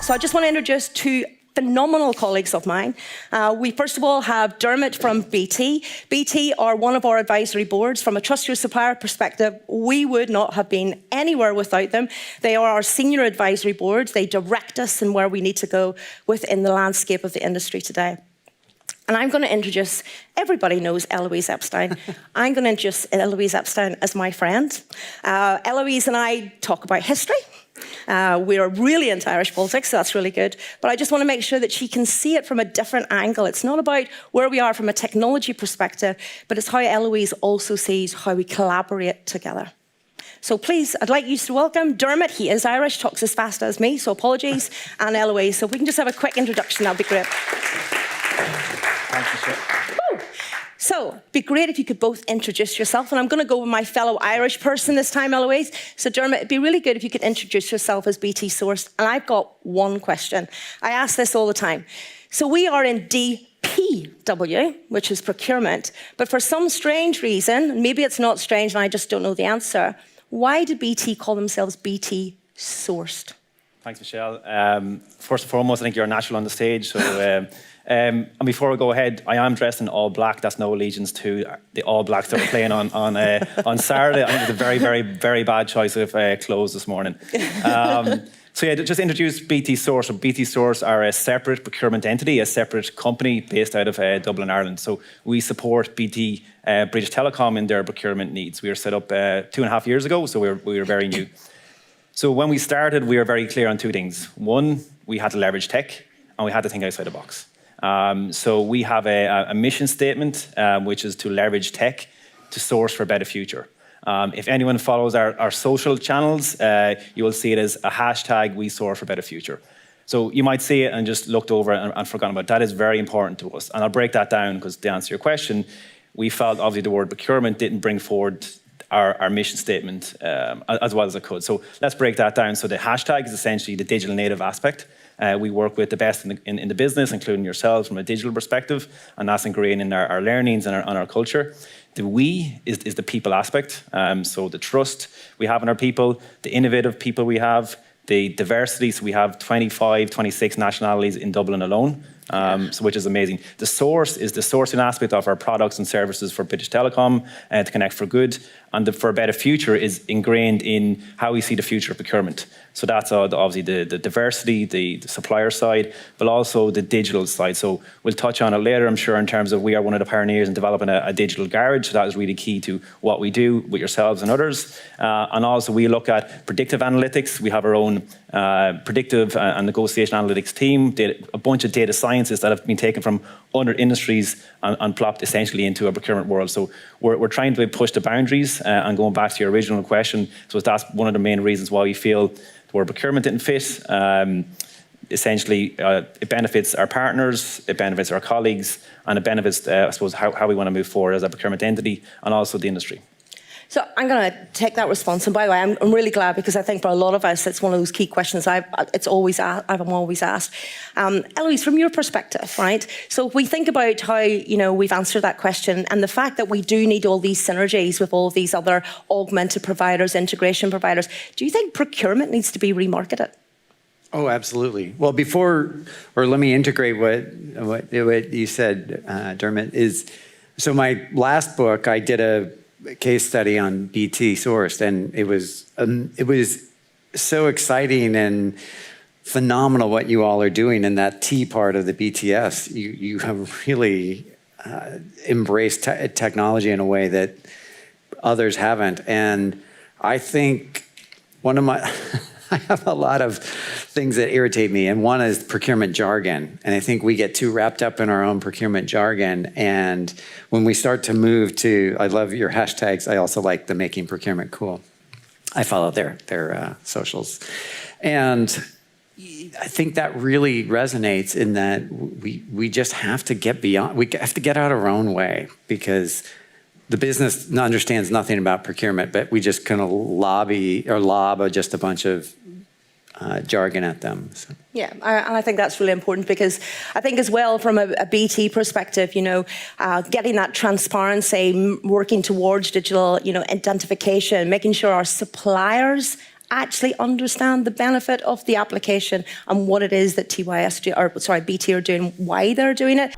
So I just want to introduce two phenomenal colleagues of mine. We first of all have Dermot from BT. BT are one of our advisory boards. From a Trust Your Supplier perspective, we would not have been anywhere without them. They are our senior advisory boards. They direct us in where we need to go within the landscape of the industry today. And I'm going to introduce, everybody knows Eloise Epstein. I'm going to introduce Eloise Epstein as my friend. Eloise and I talk about history. We are really into Irish politics, so that's really good. But I just want to make sure that she can see it from a different angle. It's not about where we are from a technology perspective, but it's how Eloise also sees how we collaborate together. So please, I'd like you to welcome Dermot. He is Irish, talks as fast as me, so apologies. And Eloise, so if we can just have a quick introduction, that'd be great. Thank you, sir. So, it'd be great if you could both introduce yourself, and I'm going to go with my fellow Irish person this time, Eloise. So, Dermot, it'd be really good if you could introduce yourself as BT Sourced, and I've got one question. I ask this all the time. So, we are in DPW, which is procurement, but for some strange reason, maybe it's not strange and I just don't know the answer, why did BT call themselves BT Sourced? Thanks, Michelle. First and foremost, I think you're a natural on the stage, so... and before we go ahead, I am dressed in all black. That's no allegiance to the All Blacks that we're playing on Saturday. I think it's a very, very, very bad choice of clothes this morning. So yeah, just introduce BT Source. So BT Source are a separate procurement entity, a separate company based out of Dublin, Ireland. So we support BT British Telecom in their procurement needs. We were set up 2.5 years ago, so we were very new. So when we started, we were very clear on two things. One, we had to leverage tech, and we had to think outside the box. So we have a mission statement, which is to leverage tech to source for a better future. If anyone follows our social channels, you will see it as a hashtag, we source for a better future. So you might see it and just looked over it and forgotten about it. That is very important to us. And I'll break that down because to answer your question, we felt obviously the word procurement didn't bring forward our mission statement as well as it could. So let's break that down. So the hashtag is essentially the digital native aspect. We work with the best in the business, including yourselves from a digital perspective, and that's ingrained in our learnings and our culture. The we is the people aspect, so the trust we have in our people, the innovative people we have, the diversity, so we have 25, 26 nationalities in Dublin alone, so which is amazing. The source is the sourcing aspect of our products and services for British Telecom to connect for good, and the for a better future is ingrained in how we see the future of procurement. So that's obviously the diversity, the supplier side, but also the digital side. So we'll touch on it later, I'm sure, in terms of we are one of the pioneers in developing a digital garage. So that is really key to what we do with yourselves and others. And also we look at predictive analytics. We have our own predictive and negotiation analytics team, a bunch of data sciences that have been taken from other industries and plopped essentially into a procurement world. So we're trying to push the boundaries and going back to your original question. So that's one of the main reasons why we feel the word procurement didn't fit. Essentially, it benefits our partners, it benefits our colleagues, and it benefits, I suppose, how we want to move forward as a procurement entity and also the industry. So I'm going to take that response, and by the way, I'm really glad because I think for a lot of us, it's one of those key questions I'm always asked. Eloise, from your perspective, right? So if we think about how we've answered that question, and the fact that we do need all these synergies with all of these other augmented providers, integration providers, do you think procurement needs to be remarketed? Oh, absolutely. Well, let me integrate what you said, Dermot. So my last book, I did a case study on BT Sourced, and it was so exciting and phenomenal what you all are doing in that T part of the BTS. You have really embraced technology in a way that others haven't, and I think I have a lot of things that irritate me, and one is procurement jargon. And I think we get too wrapped up in our own procurement jargon. And when we start to move to, I love your hashtags. I also like the Making Procurement Cool. I follow their socials. And I think that really resonates in that we just have to get beyond, we have to get out of our own way, because the business understands nothing about procurement, but we just kind of lob just a bunch of jargon at them. So. Yeah, and I think that's really important, because I think as well from a BT perspective, getting that transparency, working towards digital, identification, making sure our suppliers actually understand the benefit of the application and what it is that BT are doing, why they're doing it.